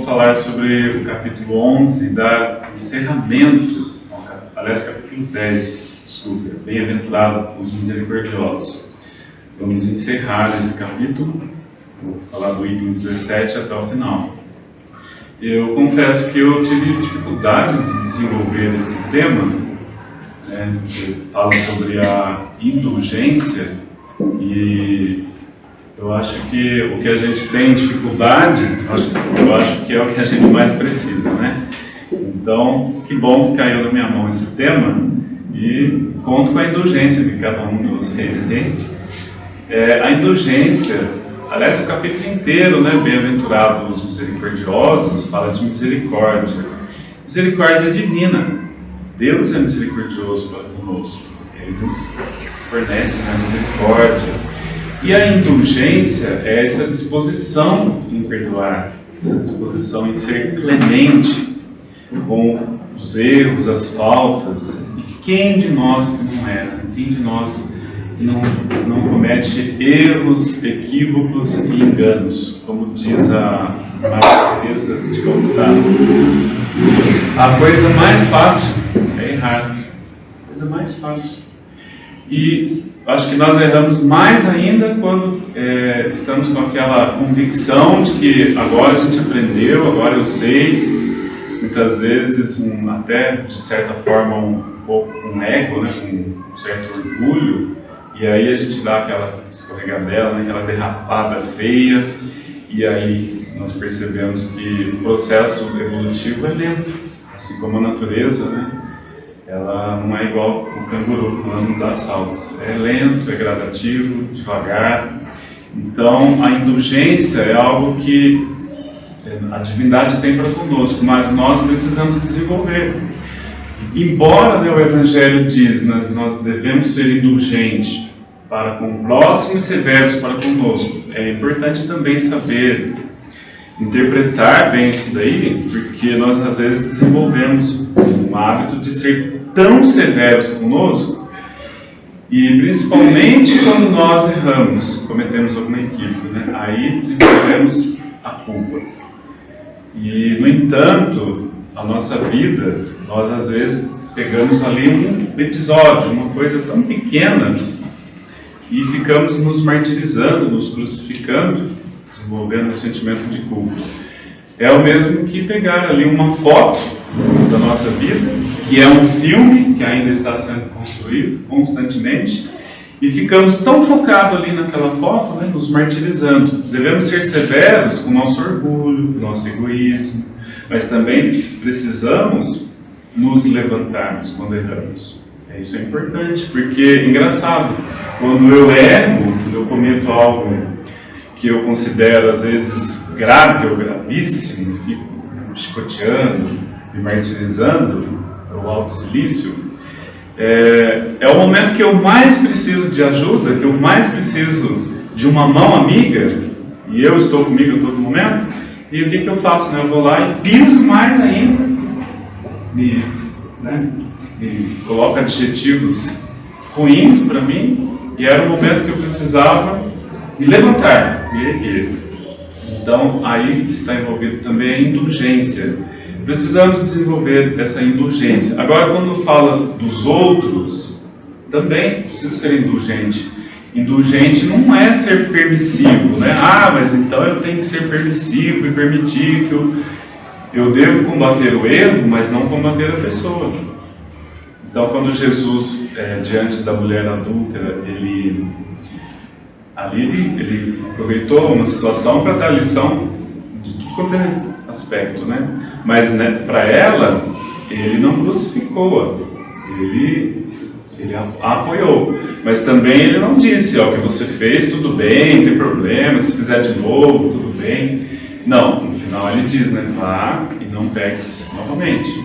vou falar sobre o capítulo 11, dar encerramento, aliás, capítulo 10, desculpa, bem-aventurado os misericordiosos. Vamos encerrar esse capítulo, vou falar do item 17 até o final. Eu confesso que eu tive dificuldade de desenvolver esse tema, né, que fala sobre a indulgência, e eu acho que o que a gente tem dificuldade, eu acho que é o que a gente mais precisa, né? Então, que bom que caiu na minha mão esse tema e conto com a indulgência de cada um de vocês. A indulgência, aliás, o capítulo inteiro, né, bem-aventurados os misericordiosos, fala de misericórdia. Misericórdia divina. Deus é misericordioso para conosco. Ele nos fornece a misericórdia. E a indulgência é essa disposição em perdoar, essa disposição em ser clemente com os erros, as faltas. E quem de nós que não é? Quem de nós não comete erros, equívocos e enganos, como diz a Maria Teresa de Calcutá? A coisa mais fácil é errar. A coisa mais fácil. E acho que nós erramos mais ainda quando estamos com aquela convicção de que agora a gente aprendeu, agora eu sei. Muitas vezes, até de certa forma, um pouco com ego, né, com um certo orgulho. E aí a gente dá aquela escorregadela, né, aquela derrapada feia. E aí nós percebemos que o processo evolutivo é lento. Assim como a natureza, né? Ela não é igual o canguru, ela não dá saltos. É lento, é gradativo, devagar. Então, a indulgência é algo que a divindade tem para conosco, mas nós precisamos desenvolver. Embora, né, o Evangelho diz, né, nós devemos ser indulgentes para com o próximo e severos para conosco. É importante também saber interpretar bem isso daí, porque nós às vezes desenvolvemos o hábito de ser tão severos conosco, e principalmente quando nós erramos, cometemos alguma equívoco, né? Aí desenvolvemos a culpa. E, no entanto, a nossa vida, nós às vezes pegamos ali um episódio, uma coisa tão pequena, e ficamos nos martirizando, nos crucificando, desenvolvendo um sentimento de culpa. É o mesmo que pegar ali uma foto da nossa vida, que é um filme que ainda está sendo construído constantemente, e ficamos tão focados ali naquela foto, né, nos martirizando. Devemos ser severos com o nosso orgulho, com o nosso egoísmo, mas também precisamos nos levantarmos quando erramos. Isso é importante, porque, engraçado, quando eu erro, quando eu cometo algo que eu considero às vezes grave ou gravíssimo, fico chicoteando, me martirizando, o alto silício, é o momento que eu mais preciso de ajuda, que eu mais preciso de uma mão amiga, e eu estou comigo a todo momento, e o que eu faço? Né? Eu vou lá e piso mais ainda, me coloco adjetivos ruins para mim, e era o momento que eu precisava me levantar, me erguer. Então, aí está envolvido também a indulgência. Precisamos desenvolver essa indulgência. Agora, quando fala dos outros, também preciso ser indulgente. Indulgente não é ser permissivo, né? Ah, mas então eu tenho que ser permissivo e permitir que eu devo combater o erro, mas não combater a pessoa. Então, quando Jesus, diante da mulher adúltera, ele aproveitou uma situação para dar lição de tudo quanto é aspecto, né? Mas, né, para ela, ele não crucificou-a, ele a apoiou. Mas também ele não disse, o que você fez, tudo bem, não tem problema, se fizer de novo, tudo bem. Não, no final ele diz, né, vá e não peques novamente.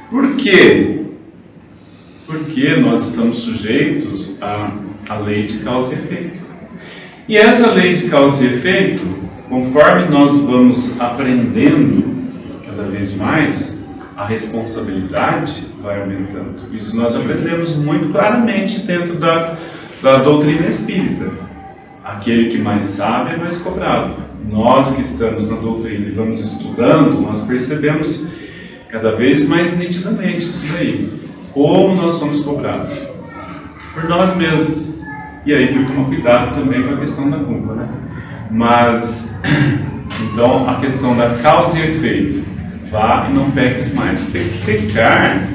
Por quê? Porque nós estamos sujeitos à lei de causa e efeito. E essa lei de causa e efeito, conforme nós vamos aprendendo cada vez mais, a responsabilidade vai aumentando. Isso nós aprendemos muito claramente dentro da doutrina espírita. Aquele que mais sabe é mais cobrado. Nós que estamos na doutrina e vamos estudando, nós percebemos cada vez mais nitidamente isso daí. Como nós somos cobrados? Por nós mesmos. E aí tem que tomar cuidado também com a questão da culpa, né? Mas, então, a questão da causa e efeito. Vá e não peques mais. Pecar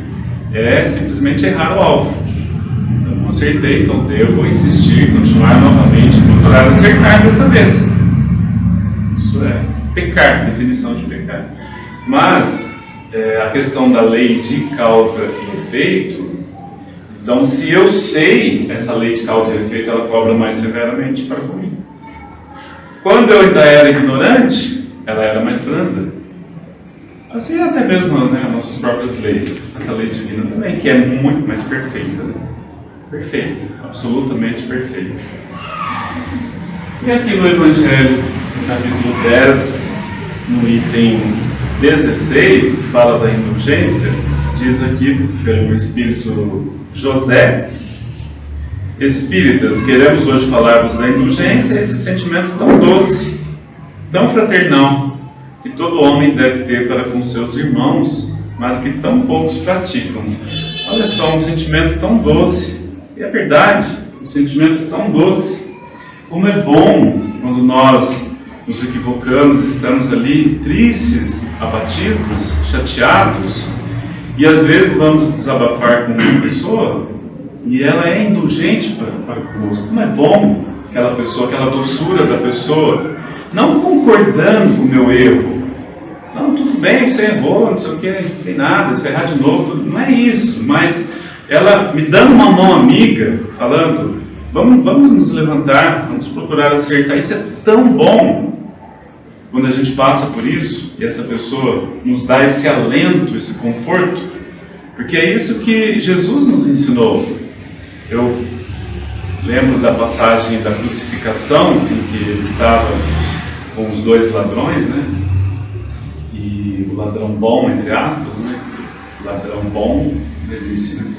é simplesmente errar o alvo. Eu não acertei, então devo insistir, continuar novamente, procurar acertar dessa vez. Isso é pecar, definição de pecar. Mas, a questão da lei de causa e efeito, então, se eu sei essa lei de causa e efeito, ela cobra mais severamente para comigo. Quando eu ainda era ignorante, ela era mais branda. Assim até mesmo, né, as nossas próprias leis. Essa lei divina também, que é muito mais perfeita. Né? Perfeita, absolutamente perfeita. E aqui no Evangelho, no capítulo 10, no item 16, que fala da indulgência, diz aqui pelo Espírito José: Espíritas, queremos hoje falar-vos da indulgência, esse sentimento tão doce, tão fraternal, que todo homem deve ter para com seus irmãos, mas que tão poucos praticam. Olha só, um sentimento tão doce, e é verdade, um sentimento tão doce. Como é bom quando nós nos equivocamos, estamos ali tristes, abatidos, chateados, e às vezes vamos desabafar com uma pessoa e ela é indulgente para conosco. Como é bom aquela pessoa, aquela doçura da pessoa, não concordando com o meu erro. Não, tudo bem, você errou, não sei o que, não tem nada, você errar de novo, tudo, não é isso, mas ela me dando uma mão amiga, falando, vamos nos levantar, vamos procurar acertar. Isso é tão bom quando a gente passa por isso e essa pessoa nos dá esse alento, esse conforto, porque é isso que Jesus nos ensinou. Eu lembro da passagem da crucificação, em que ele estava com os dois ladrões, né? E o ladrão bom, entre aspas, né? O ladrão bom não existe, né?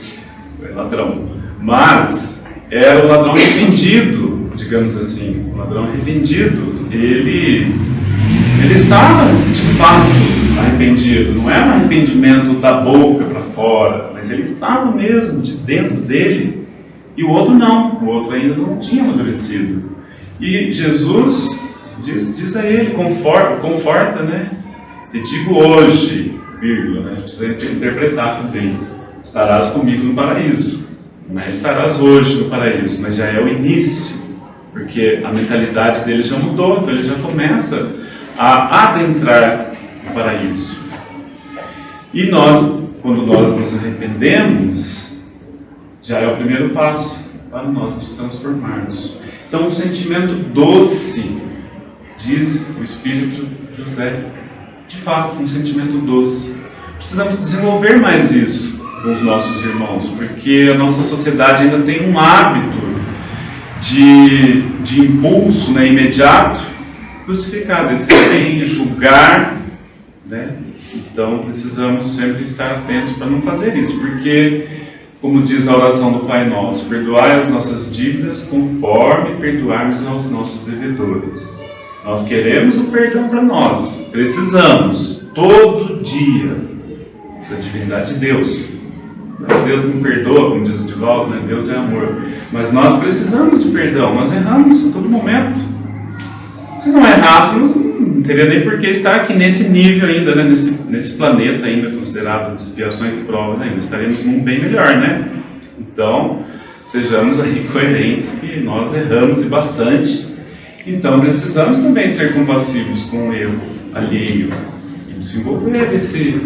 É ladrão. Mas era o ladrão arrependido, digamos assim. O ladrão arrependido, ele estava, de fato, arrependido. Não era um arrependimento da boca para fora, mas ele estava mesmo de dentro dele. E o outro não, o outro ainda não tinha amadurecido. E Jesus diz a ele, conforta, né? E digo hoje, vírgula, né? Precisa interpretar também. Estarás comigo no paraíso. Não é estarás hoje no paraíso, mas já é o início. Porque a mentalidade dele já mudou, então ele já começa a adentrar no paraíso. E nós, quando nós nos arrependemos, já é o primeiro passo para nós nos transformarmos. Então, um sentimento doce, diz o Espírito José, de fato, um sentimento doce. Precisamos desenvolver mais isso com os nossos irmãos, porque a nossa sociedade ainda tem um hábito de impulso, né, imediato, crucificar, descer bem, julgar, né? Então precisamos sempre estar atentos para não fazer isso, porque, como diz a oração do Pai Nosso, perdoai as nossas dívidas conforme perdoarmos aos nossos devedores. Nós queremos o perdão para nós, precisamos, todo dia, da divindade de Deus. Deus me perdoa, como diz o Divaldo, né? Deus é amor. Mas nós precisamos de perdão, nós erramos a todo momento. Se não errássemos, não teria nem por que estar aqui nesse nível ainda, né? nesse planeta ainda considerado de expiações e provas ainda. Estaremos num bem melhor, né? Então, sejamos aí coerentes que nós erramos e bastante. Então, precisamos também ser compassivos com o erro alheio e desenvolver esse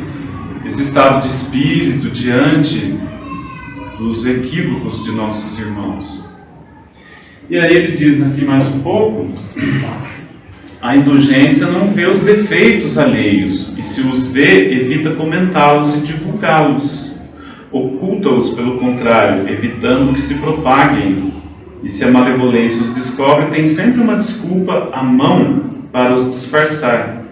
estado de espírito diante dos equívocos de nossos irmãos. E aí ele diz aqui mais um pouco: a indulgência não vê os defeitos alheios, e se os vê, evita comentá-los e divulgá-los. Oculta-os, pelo contrário, evitando que se propaguem. E se a malevolência os descobre, tem sempre uma desculpa à mão para os disfarçar.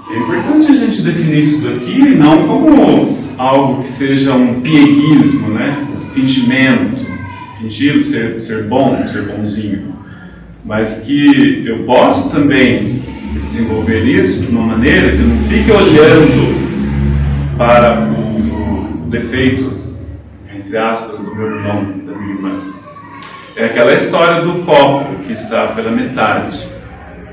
É importante a gente definir isso daqui não como algo que seja um pieguismo, né? Um fingimento, fingir ser bom, ser bonzinho. mas que eu posso também desenvolver isso de uma maneira que eu não fique olhando para o defeito, entre aspas, do meu irmão, da minha irmã. É aquela história do copo que está pela metade.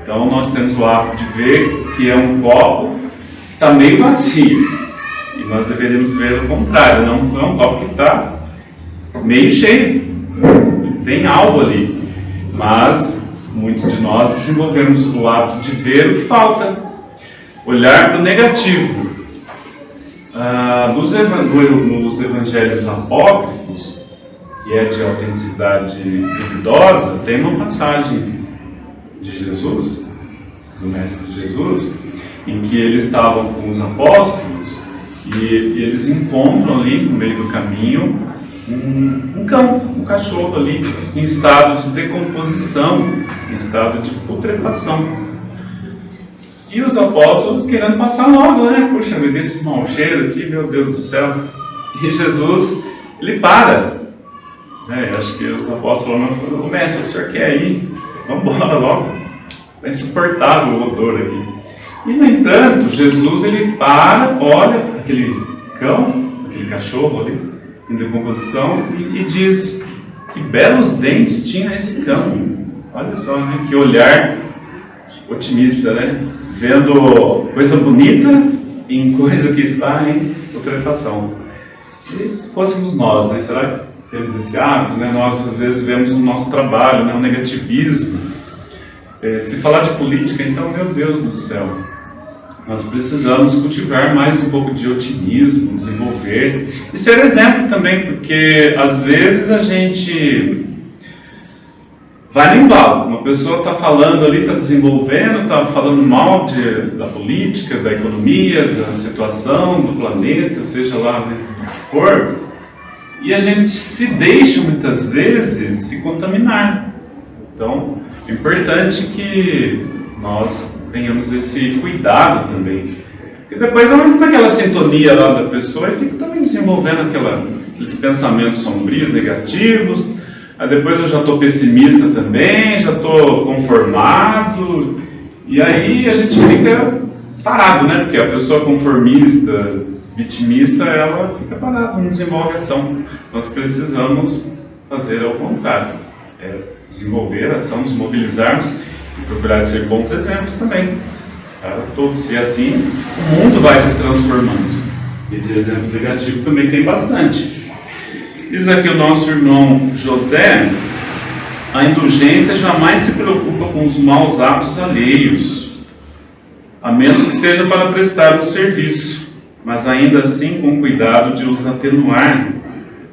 Então nós temos o hábito de ver que é um copo que está meio vazio. E nós deveríamos ver o contrário, não é um copo que está meio cheio. Tem algo ali. Mas muitos de nós desenvolvemos o hábito de ver o que falta. Olhar para o negativo. Nos evangelhos apócrifos, que é de autenticidade duvidosa, tem uma passagem de Jesus, do Mestre Jesus, em que eles estavam com os apóstolos e eles encontram ali no meio do caminho um cão, um cachorro ali em estado de decomposição, em estado de putrefação. E os apóstolos querendo passar logo, né? Puxa, me dê esse mau cheiro aqui, meu Deus do céu. E Jesus, ele para. Acho que os apóstolos falaram: mestre, o senhor quer ir? Vamos embora logo. É insuportável o odor aqui. E, no entanto, Jesus, ele para, olha aquele cão, aquele cachorro ali, em decomposição, e diz: que belos dentes tinha esse cão. Olha só, né? Que olhar otimista, né? Vendo coisa bonita em coisa que está em putrefação. E fôssemos nós, né? Será que temos esse hábito, né? Nós às vezes vemos no nosso trabalho, né, um negativismo. Se falar de política, então, meu Deus do céu, nós precisamos cultivar mais um pouco de otimismo, desenvolver e ser exemplo também, porque às vezes a gente vai no embalo. Uma pessoa está falando ali, está desenvolvendo, está falando mal da política, da economia, da situação, do planeta, seja lá o que for, e a gente se deixa muitas vezes se contaminar. Então, é importante que nós tenhamos esse cuidado também. Porque depois eu entro naquela sintonia lá da pessoa e fico também desenvolvendo aqueles pensamentos sombrios, negativos. Aí depois eu já estou pessimista também, já estou conformado. E aí a gente fica parado, né? Porque a pessoa conformista, vitimista, ela fica parada, não desenvolve ação. Nós precisamos fazer ao contrário. Desenvolver a ação, nos mobilizarmos e procurar ser bons exemplos também para todos. E assim o mundo vai se transformando. E de exemplo negativo também tem bastante. Diz aqui o nosso irmão José: a indulgência jamais se preocupa com os maus atos alheios, a menos que seja para prestar um serviço, mas ainda assim com cuidado de os atenuar,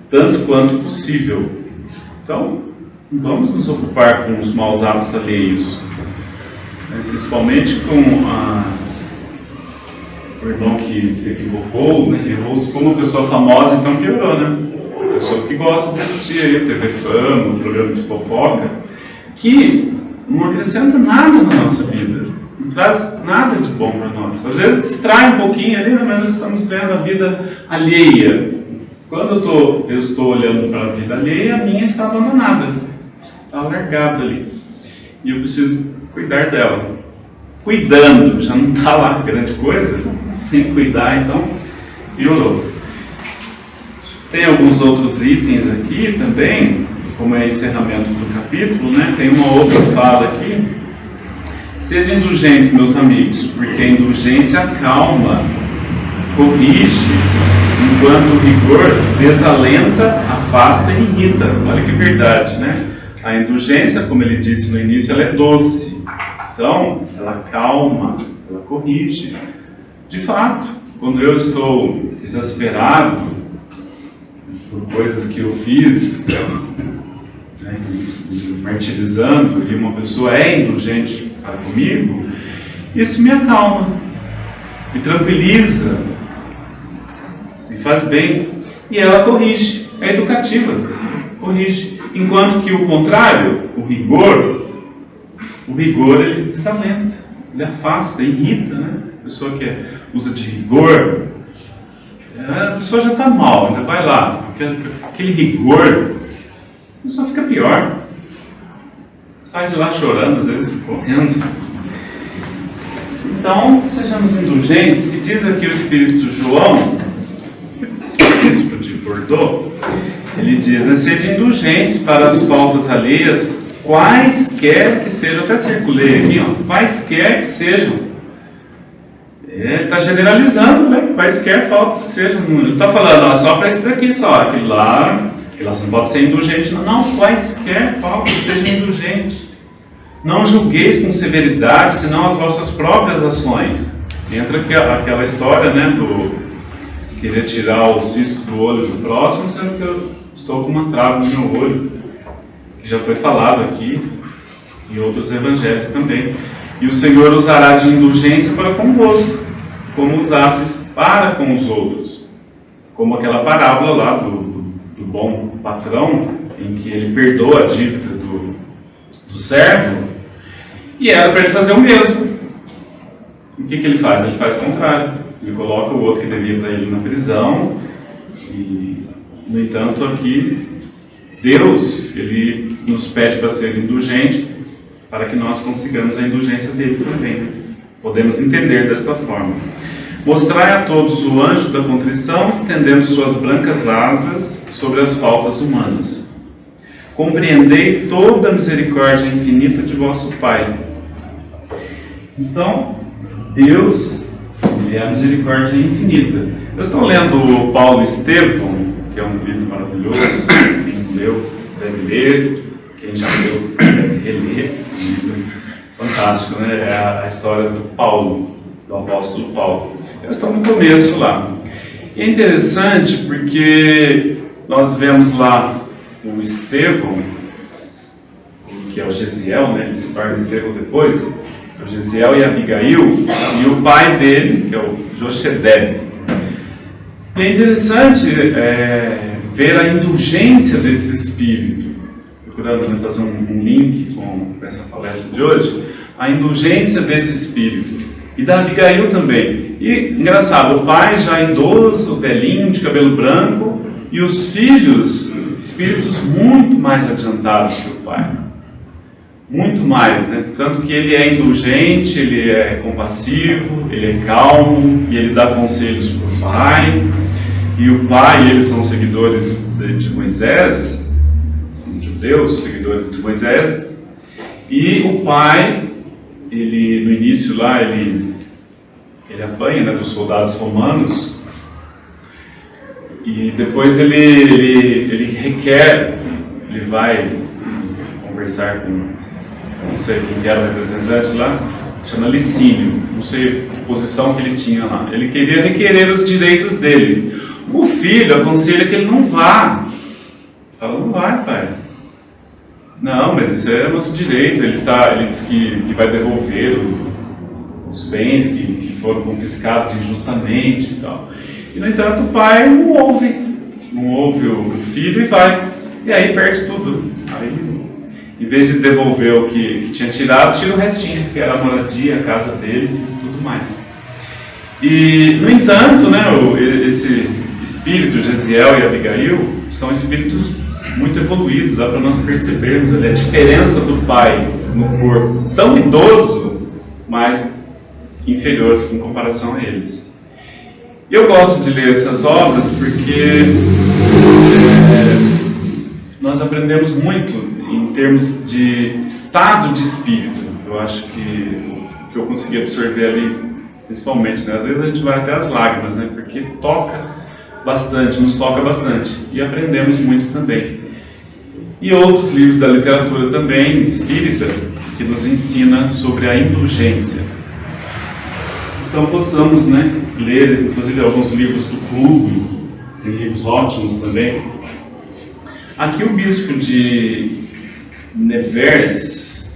tanto quanto possível. Então, vamos nos ocupar com os maus atos alheios, principalmente com o irmão que se equivocou, né? Errou-se como uma pessoa famosa, então piorou, né? Pessoas que gostam de assistir aí TV Fama, programa de fofoca, que não acrescenta nada na nossa vida, não traz nada de bom para nós. Às vezes distrai um pouquinho ali, mas nós estamos vendo a vida alheia. Quando eu estou olhando para a vida alheia, a minha está abandonada, está largada ali. E eu preciso cuidar dela. Cuidando, já não está lá grande coisa, sem cuidar, então piorou. Tem alguns outros itens aqui também, como é encerramento do capítulo, né? Tem uma outra fala aqui: sede indulgentes, meus amigos, porque a indulgência acalma, corrige, enquanto o rigor desalenta, afasta e irrita. Olha que verdade, né? A indulgência, como ele disse no início, ela é doce. Então, ela acalma, ela corrige. De fato, quando eu estou exasperado por coisas que eu fiz, né, martirizando, e uma pessoa é indulgente para comigo, isso me acalma, me tranquiliza, me faz bem, e ela corrige, é educativa, corrige. Enquanto que o contrário, o rigor ele desalenta, ele afasta, irrita, né? A pessoa que usa de rigor, a pessoa já está mal, ainda vai lá, porque aquele rigor, a pessoa fica pior. sai de lá chorando, às vezes correndo. Então, sejamos indulgentes. Se diz aqui o Espírito João, bispo de Bordeaux, ele diz, né, sede indulgentes para as faltas alheias, quaisquer que sejam. Até circulei aqui, ó, quaisquer que sejam. Ele está generalizando, né? Quaisquer faltas que sejam. Ele não está falando, ó, só para isso daqui, só. Aquilo lá você não pode ser indulgente. Não, não, quaisquer faltas sejam indulgentes. Não julgueis com severidade, senão as vossas próprias ações. Entra aquela história, né, do querer tirar o cisco do olho do próximo, sendo que eu estou com uma trava no meu olho, que já foi falado aqui, em outros evangelhos também. E o Senhor usará de indulgência para convosco, como usasses para com os outros. Como aquela parábola lá do bom patrão, em que ele perdoa a dívida do servo, e era para ele fazer o mesmo. O que ele faz? Ele faz o contrário. Ele coloca o outro que devia para ele na prisão, e, no entanto, aqui, Deus, ele nos pede para ser indulgente, para que nós consigamos a indulgência dele também. Podemos entender dessa forma. Mostrai a todos o anjo da contrição, estendendo suas brancas asas sobre as faltas humanas. Compreendei toda a misericórdia infinita de vosso Pai. Então, Deus, ele é a misericórdia infinita. Eu estou lendo Paulo Estevão, que é um livro maravilhoso, quem leu deve ler, quem já leu deve reler, um livro fantástico, né? É a história do Paulo, do apóstolo Paulo. Eu estou no começo lá. E é interessante porque nós vemos lá o Estevão, que é o Gesiel, né? Ele se torna Estevão depois, o Gesiel e Abigail, e o pai dele, que é o Jochebed. E é interessante ver a indulgência desse espírito, procurando fazer um link com essa palestra de hoje, a indulgência desse espírito, e da Abigail também. E, engraçado, o pai já idoso, velhinho, de cabelo branco, e os filhos, espíritos muito mais adiantados que o pai. Muito mais, né? Tanto que ele é indulgente, ele é compassivo, ele é calmo, e ele dá conselhos para o pai. E o pai e eles são seguidores de Moisés, são judeus, seguidores de Moisés. E o pai, ele no início lá, ele apanha, né, dos soldados romanos. E depois ele requer, ele vai conversar com, não sei quem era o representante lá, chama Licínio, não sei que posição que ele tinha lá. Ele queria requerer os direitos dele. O filho aconselha que ele não vá. Fala, não vai, pai. Não, mas isso é nosso direito. Ele diz que vai devolver os bens que foram confiscados injustamente e tal. E, no entanto, o pai não ouve o filho e vai. E aí perde tudo. Aí, em vez de devolver o que tinha tirado, tira o restinho, que era a moradia, a casa deles e tudo mais. E, no entanto, né, esse espírito, Gesiel e Abigail, são espíritos muito evoluídos, dá para nós percebermos ali a diferença do pai no corpo, tão idoso, mas inferior em comparação a eles. Eu gosto de ler essas obras porque nós aprendemos muito em termos de estado de espírito. Eu acho que eu consegui absorver ali, principalmente, né? Às vezes a gente vai até as lágrimas, né? Porque nos toca bastante, e aprendemos muito também. E outros livros da literatura também, espírita, que nos ensina sobre a indulgência. Então possamos, né, ler, inclusive, alguns livros do clube, tem livros ótimos também. Aqui o bispo de Nevers,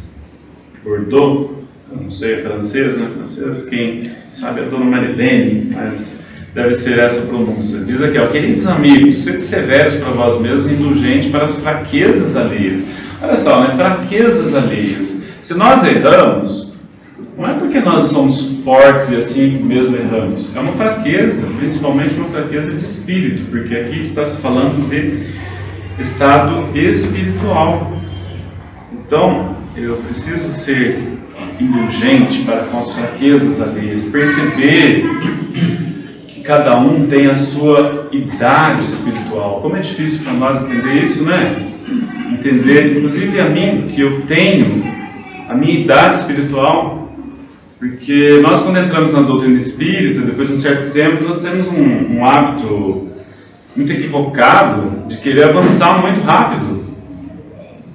Bordeaux, eu não sei, é francês, né? Francês, quem sabe é a dona Marilene, mas deve ser essa a pronúncia. Diz aqui, ó, queridos amigos, sede severos para vós mesmos, indulgentes para as fraquezas alheias. Olha só, né? Fraquezas alheias. Se nós erramos, não é porque nós somos fortes e assim mesmo erramos. É uma fraqueza, principalmente uma fraqueza de espírito, porque aqui está se falando de estado espiritual. Então, eu preciso ser indulgente para com as fraquezas alheias, perceber que cada um tem a sua idade espiritual. Como é difícil para nós entender isso, né? Entender, inclusive a mim, que eu tenho a minha idade espiritual, porque nós, quando entramos na doutrina espírita, depois de um certo tempo, nós temos um hábito muito equivocado de querer avançar muito rápido,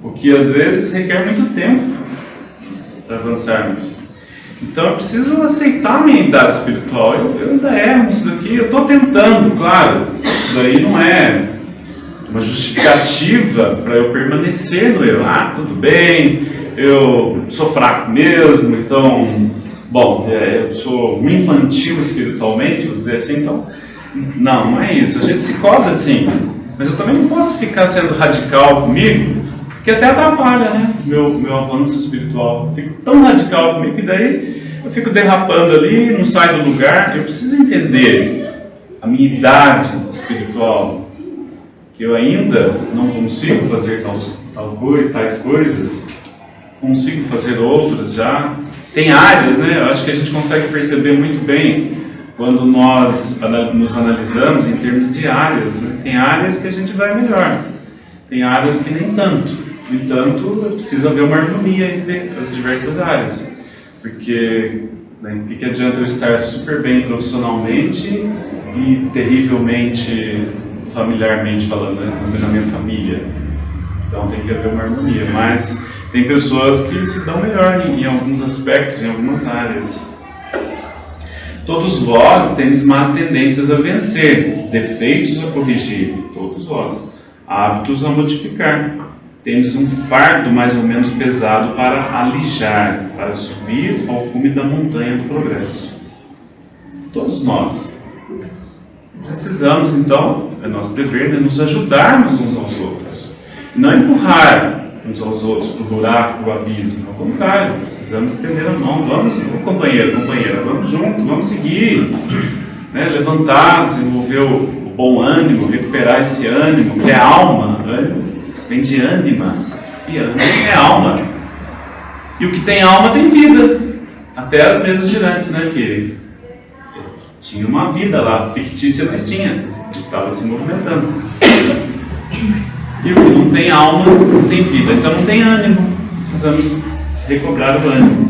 o que às vezes requer muito tempo para avançarmos. Então eu preciso aceitar a minha idade espiritual. Eu ainda erro nisso daqui, eu estou tentando, claro. Isso daí não é uma justificativa para eu permanecer no erro. Ah, tudo bem, eu sou fraco mesmo, então, bom, eu sou infantil espiritualmente, vou dizer assim, então, não é isso. A gente se cobra assim, mas eu também não posso ficar sendo radical comigo, que até atrapalha, né, meu avanço espiritual. Eu fico tão radical comigo que daí eu fico derrapando ali, não saio do lugar. Eu preciso entender a minha idade espiritual, que eu ainda não consigo fazer tais coisas, consigo fazer outras já. Tem áreas, né, eu acho que a gente consegue perceber muito bem quando nós nos analisamos em termos de áreas, né? Tem áreas que a gente vai melhor, tem áreas que nem tanto. No entanto, precisa haver uma harmonia entre as diversas áreas, porque o que adianta eu estar super bem profissionalmente e terrivelmente familiarmente falando, né, na minha família? Então tem que haver uma harmonia, mas tem pessoas que se dão melhor em alguns aspectos, em algumas áreas. Todos vós tendes más tendências a vencer, defeitos a corrigir, todos vós, hábitos a modificar. Tendes um fardo mais ou menos pesado para alijar, para subir ao cume da montanha do progresso. Todos nós precisamos, então, é nosso dever, né, nos ajudarmos uns aos outros. Não empurrar uns aos outros para o buraco, para o abismo. Ao contrário, precisamos estender a mão. Vamos, companheiro, companheira, vamos juntos, vamos seguir. Né, levantar, desenvolver o bom ânimo, recuperar esse ânimo, que é alma, ânimo. Vem de ânima, e ânima é alma. E o que tem alma tem vida. Até as mesas girantes, né? Que tinha uma vida lá, fictícia, mas tinha. Estava se movimentando. E o que não tem alma não tem vida. Então não tem ânimo. Precisamos recobrar o ânimo.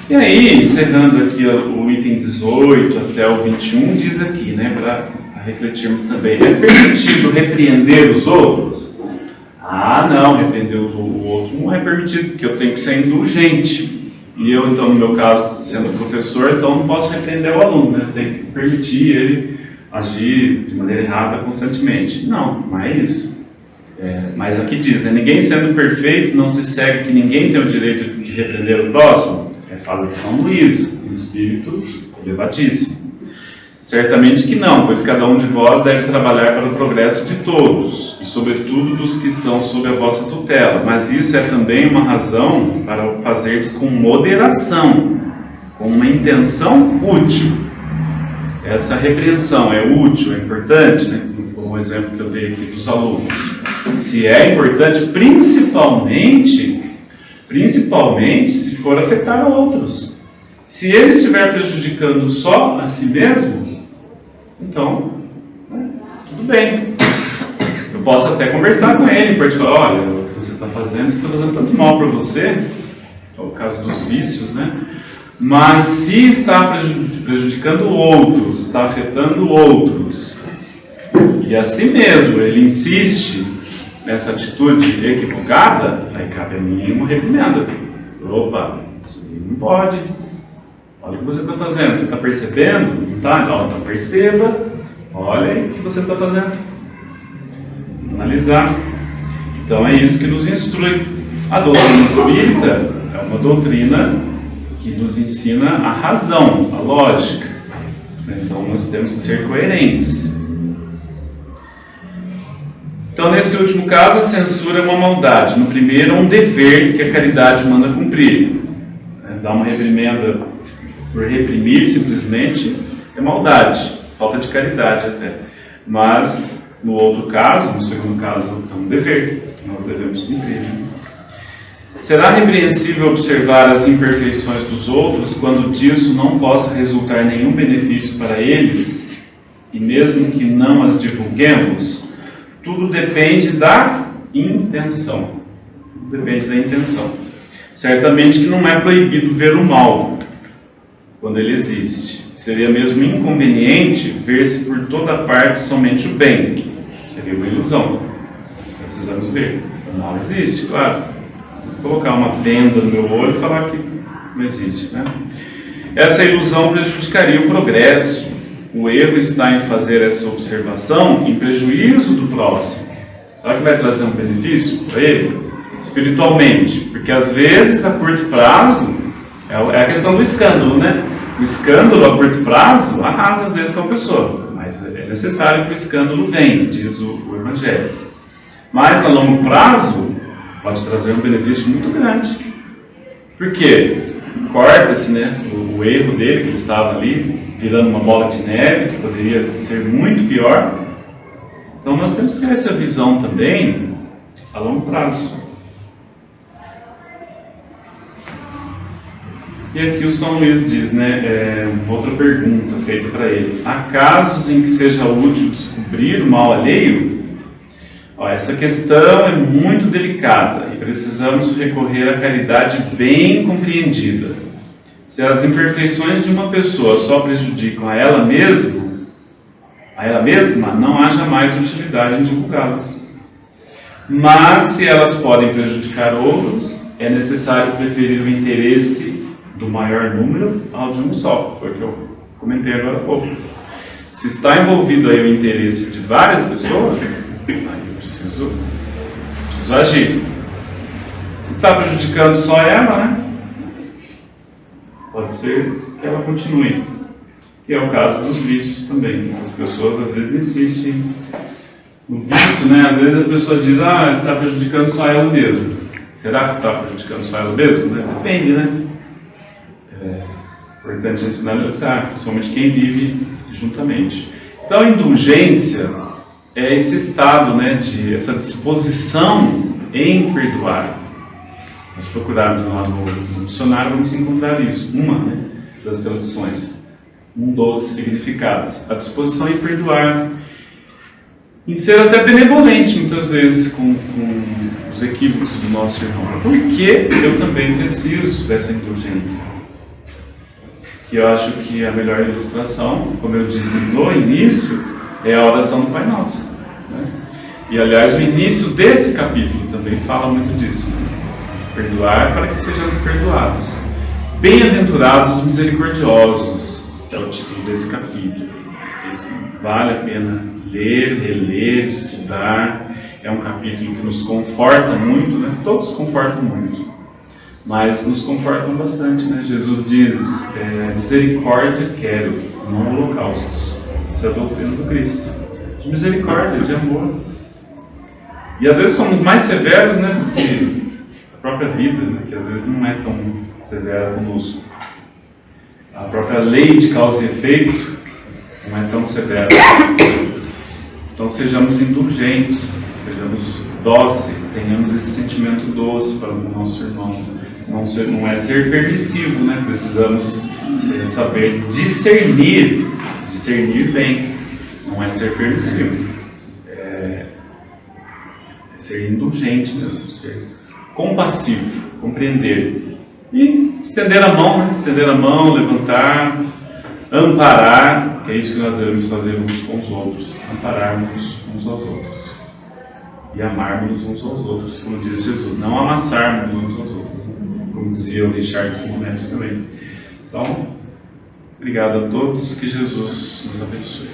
E aí, encerrando aqui o item 18 até o 21, diz aqui, né? Para refletirmos também. É permitido repreender os outros? Ah, não, repreender o outro não é permitido, porque eu tenho que ser indulgente. E eu, então, no meu caso, sendo professor, então não posso repreender o aluno, né? Tenho que permitir ele agir de maneira errada constantemente. Não é isso. Mas aqui diz, né? Ninguém sendo perfeito, não se segue que ninguém tem o direito de repreender o próximo. Fala de São Luís, um espírito elevadíssimo. Certamente que não, pois cada um de vós deve trabalhar para o progresso de todos, e sobretudo dos que estão sob a vossa tutela. Mas isso é também uma razão para o fazerdes com moderação, com uma intenção útil. Essa repreensão é útil, é importante, né? Como o exemplo que eu dei aqui dos alunos. Se é importante, principalmente se for afetar outros. Se ele estiver prejudicando só a si mesmo, então, tudo bem. Eu posso até conversar com ele em particular. Olha, o que você está fazendo tanto mal para você, é o caso dos vícios, né? Mas se está prejudicando outros, está afetando outros, e assim mesmo ele insiste nessa atitude equivocada, aí cabe a mim uma reprimenda. Opa, isso não pode. Olha o que você está fazendo. Você está percebendo? Não está? Então perceba. Olha aí o que você está fazendo. Analisar. Então é isso que nos instrui. A doutrina espírita é uma doutrina que nos ensina a razão, a lógica. Então nós temos que ser coerentes. Então, nesse último caso, a censura é uma maldade. No primeiro, é um dever que a caridade manda cumprir. Dar uma reprimenda por reprimir, simplesmente, é maldade. Falta de caridade até. Mas, no outro caso, no segundo caso, é um dever que nós devemos cumprir. Será repreensível observar as imperfeições dos outros quando disso não possa resultar nenhum benefício para eles, e mesmo que não as divulguemos? Tudo depende da intenção. Tudo depende da intenção. Certamente que não é proibido ver o mal quando ele existe. Seria mesmo inconveniente ver-se por toda parte somente o bem. Seria uma ilusão. Nós precisamos ver. O mal existe, claro. Vou colocar uma venda no meu olho e falar que não existe, né? Essa ilusão prejudicaria o progresso. O erro está em fazer essa observação em prejuízo do próximo. Será que vai trazer um benefício para ele? Espiritualmente. Porque às vezes, a curto prazo, é a questão do escândalo, né? O escândalo a curto prazo arrasa às vezes com a pessoa. Mas é necessário que o escândalo venha, diz o Evangelho. Mas a longo prazo, pode trazer um benefício muito grande. Por quê? Corta-se, né, o erro dele, que ele estava ali, virando uma bola de neve, que poderia ser muito pior. Então nós temos que ter essa visão também a longo prazo. E aqui o São Luís diz, né, outra pergunta feita para ele. Há casos em que seja útil descobrir o mal alheio? Essa questão é muito delicada e precisamos recorrer à caridade bem compreendida. Se as imperfeições de uma pessoa só prejudicam a ela mesma, não há jamais utilidade em divulgá-las. Mas se elas podem prejudicar outros, é necessário preferir o interesse do maior número ao de um só, foi o que eu comentei agora há pouco. Se está envolvido aí o interesse de várias pessoas, aí eu preciso agir. Se está prejudicando só ela, né? Pode ser que ela continue. Que é o caso dos vícios também. As pessoas às vezes insistem no vício, né? Às vezes a pessoa diz, está prejudicando só ela mesma. Será que está prejudicando só ela mesma? Depende, né? É importante a gente analisar, principalmente quem vive juntamente. Então a indulgência é esse estado, né, essa disposição em perdoar. Nós procurarmos lá no dicionário, vamos encontrar isso, uma, né, das traduções, um dos significados, a disposição em perdoar, em ser até benevolente muitas vezes com os equívocos do nosso irmão, porque eu também preciso dessa indulgência. Que eu acho que a melhor ilustração, como eu disse no início, é a oração do Pai Nosso, né? E aliás o início desse capítulo também fala muito disso, né? Perdoar para que sejamos perdoados. Bem-aventurados os misericordiosos é o título desse capítulo. Esse vale a pena ler, reler, estudar. É um capítulo que nos conforta muito, né? Todos confortam muito, mas nos confortam bastante, né? Jesus diz, misericórdia quero, não holocaustos. Essa é a doutrina do Cristo, de misericórdia, de amor. E às vezes somos mais severos, né, do que a própria vida, né, que às vezes não é tão severa conosco. A própria lei de causa e efeito não é tão severa. Então sejamos indulgentes, sejamos dóceis, tenhamos esse sentimento doce para o nosso irmão. Não é ser permissivo, né? Precisamos saber discernir bem, não é ser permissivo, é ser indulgente mesmo, ser compassivo, compreender e estender a mão, levantar, amparar, que é isso que nós devemos fazer uns com os outros, ampararmos uns aos outros e amarmos uns aos outros, como diz Jesus, não amassarmos uns aos outros, né? Como dizia o Richard Simonetti também. Então, obrigado a todos, que Jesus nos abençoe.